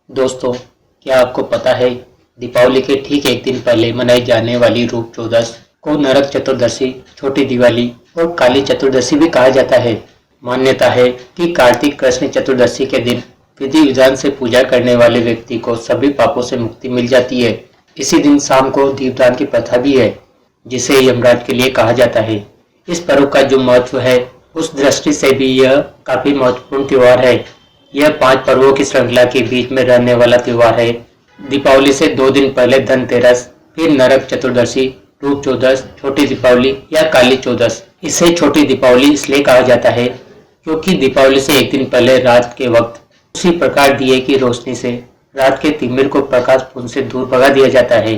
दोस्तों, क्या आपको पता है दीपावली के ठीक एक दिन पहले मनाई जाने वाली रूप चौदस को नरक चतुर्दशी, छोटी दिवाली और काली चतुर्दशी भी कहा जाता है। मान्यता है कि कार्तिक कृष्ण चतुर्दशी के दिन विधि विधान से पूजा करने वाले व्यक्ति को सभी पापों से मुक्ति मिल जाती है। इसी दिन शाम को दीपदान की प्रथा भी है, जिसे यमराज के लिए कहा जाता है। इस पर्व का जो महत्व है, उस दृष्टि से भी यह काफी महत्वपूर्ण त्योहार है। यह 5 पर्वों की श्रृंखला के बीच में रहने वाला त्योहार है। दीपावली से 2 दिन पहले धनतेरस, फिर नरक चतुर्दशी, रूप चौदस, छोटी दीपावली या काली चौदस। इसे छोटी दीपावली इसलिए कहा जाता है क्योंकि दीपावली से एक दिन पहले रात के वक्त उसी प्रकार दिए की रोशनी से रात के तिमिर को प्रकाश पुंज से दूर भगा दिया जाता है,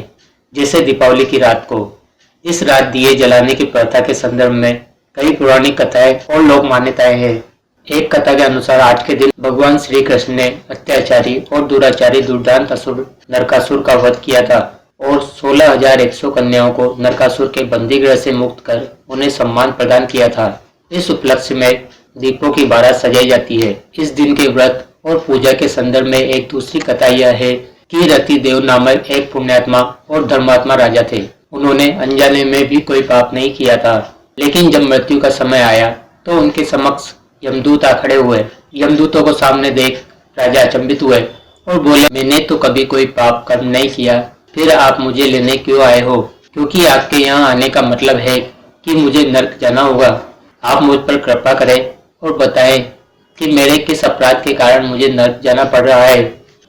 जैसे दीपावली की रात को। इस रात दिए जलाने की प्रथा के संदर्भ में कई पुरानी कथाएं और लोक मान्यताएं हैं। एक कथा के अनुसार आज के दिन भगवान श्री कृष्ण ने अत्याचारी और दुराचारी दुर्दांत असुर नरकासुर का वध किया था और 16,100 कन्याओं को नरकासुर के बंदीगृह से मुक्त कर उन्हें सम्मान प्रदान किया था। इस उपलक्ष्य में दीपों की बारात सजाई जाती है। इस दिन के व्रत और पूजा के संदर्भ में एक दूसरी कथा यह है कि रति देव नामक एक पुण्यात्मा और धर्मात्मा राजा थे। उन्होंने अनजाने में भी कोई पाप नहीं किया था, लेकिन जब मृत्यु का समय आया तो उनके समक्ष यमदूत आ खड़े हुए। यमदूतों को सामने देख राजा अचंभित हुए और बोले, मैंने तो कभी कोई पाप कर्म नहीं किया, फिर आप मुझे लेने क्यों आए हो? क्योंकि आपके यहाँ आने का मतलब है कि मुझे नरक जाना होगा। आप मुझ पर कृपा करें और बताएं कि मेरे किस अपराध के कारण मुझे नरक जाना पड़ रहा है।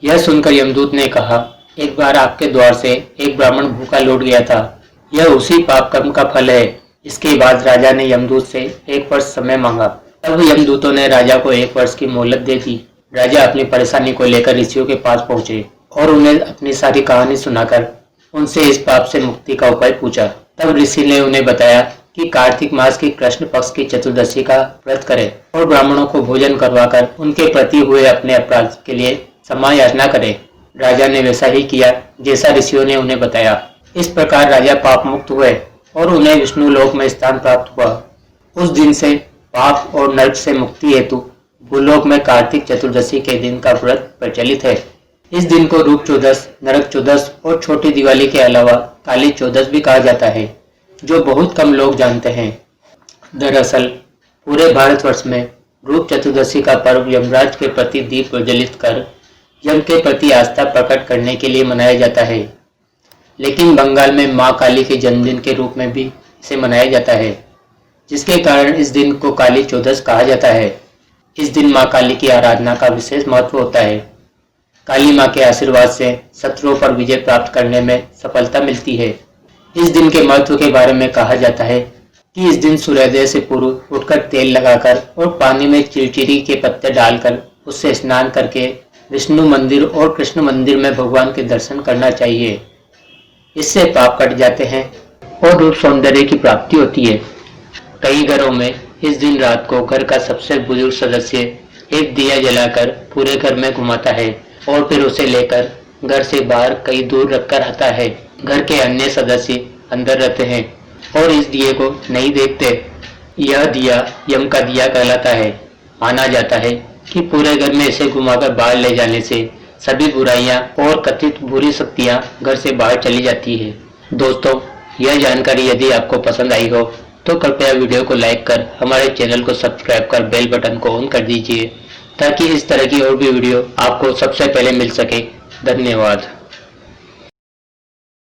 यह सुनकर यमदूत ने कहा, एक बार आपके द्वार से एक ब्राह्मण भूखा लौट गया था। यह उसी पाप कर्म का फल है। इसके बाद राजा ने यमदूत से 1 वर्ष समय मांगा। तब यमदूतों ने राजा को 1 वर्ष की मोहलत दे दी। राजा अपनी परेशानी को लेकर ऋषियों के पास पहुंचे और उन्हें अपनी सारी कहानी सुनाकर उनसे इस पाप से मुक्ति का उपाय पूछा। तब ऋषि ने उन्हें बताया कि कार्तिक मास की कृष्ण पक्ष की चतुर्दशी का व्रत करें और ब्राह्मणों को भोजन करवाकर उनके प्रति हुए अपने अपराध के लिए क्षमा याचना करें। राजा ने वैसा ही किया जैसा ऋषियों ने उन्हें बताया। इस प्रकार राजा पाप मुक्त हुए और उन्हें विष्णु लोक में स्थान प्राप्त हुआ। उस दिन से पाप और नरक से मुक्ति हेतु भूलोक में कार्तिक चतुर्दशी के दिन का व्रत प्रचलित है। इस दिन को रूप चौदस, नरक चौदस और छोटी दिवाली के अलावा काली चौदस भी कहा जाता है, जो बहुत कम लोग जानते हैं। दरअसल पूरे भारतवर्ष में रूप चतुर्दशी का पर्व यमराज के प्रति दीप प्रज्वलित कर यम के प्रति आस्था प्रकट करने के लिए मनाया जाता है। लेकिन बंगाल में माँ काली के जन्मदिन के रूप में भी इसे मनाया जाता है, जिसके कारण इस दिन को काली चौदस कहा जाता है। इस दिन माँ काली की आराधना का विशेष महत्व होता है। काली माँ के आशीर्वाद से शत्रुओं पर विजय प्राप्त करने में सफलता मिलती है। इस दिन के महत्व के बारे में कहा जाता है कि इस दिन सूर्योदय से पूर्व उठकर तेल लगाकर और पानी में चिरचिरी के पत्ते डालकर उससे स्नान करके विष्णु मंदिर और कृष्ण मंदिर में भगवान के दर्शन करना चाहिए। इससे पाप कट जाते हैं और रूप सौंदर्य की प्राप्ति होती है। कई घरों में इस दिन रात को घर का सबसे बुजुर्ग सदस्य एक दिया जलाकर पूरे घर में घुमाता है और फिर उसे लेकर घर से बाहर कहीं दूर रखकर आता है। घर के अन्य सदस्य अंदर रहते हैं और इस दिए को नहीं देखते। यह दिया यम का दिया कहलाता है। माना जाता है कि पूरे घर में इसे घुमाकर बाहर ले जाने से सभी बुराइयां और कथित बुरी शक्तियां घर से बाहर चली जाती है। दोस्तों, यह जानकारी यदि आपको पसंद आई हो तो कृपया वीडियो को लाइक कर हमारे चैनल को सब्सक्राइब कर बेल बटन को ऑन कर दीजिए, ताकि इस तरह की और भी वीडियो आपको सबसे पहले मिल सके। धन्यवाद।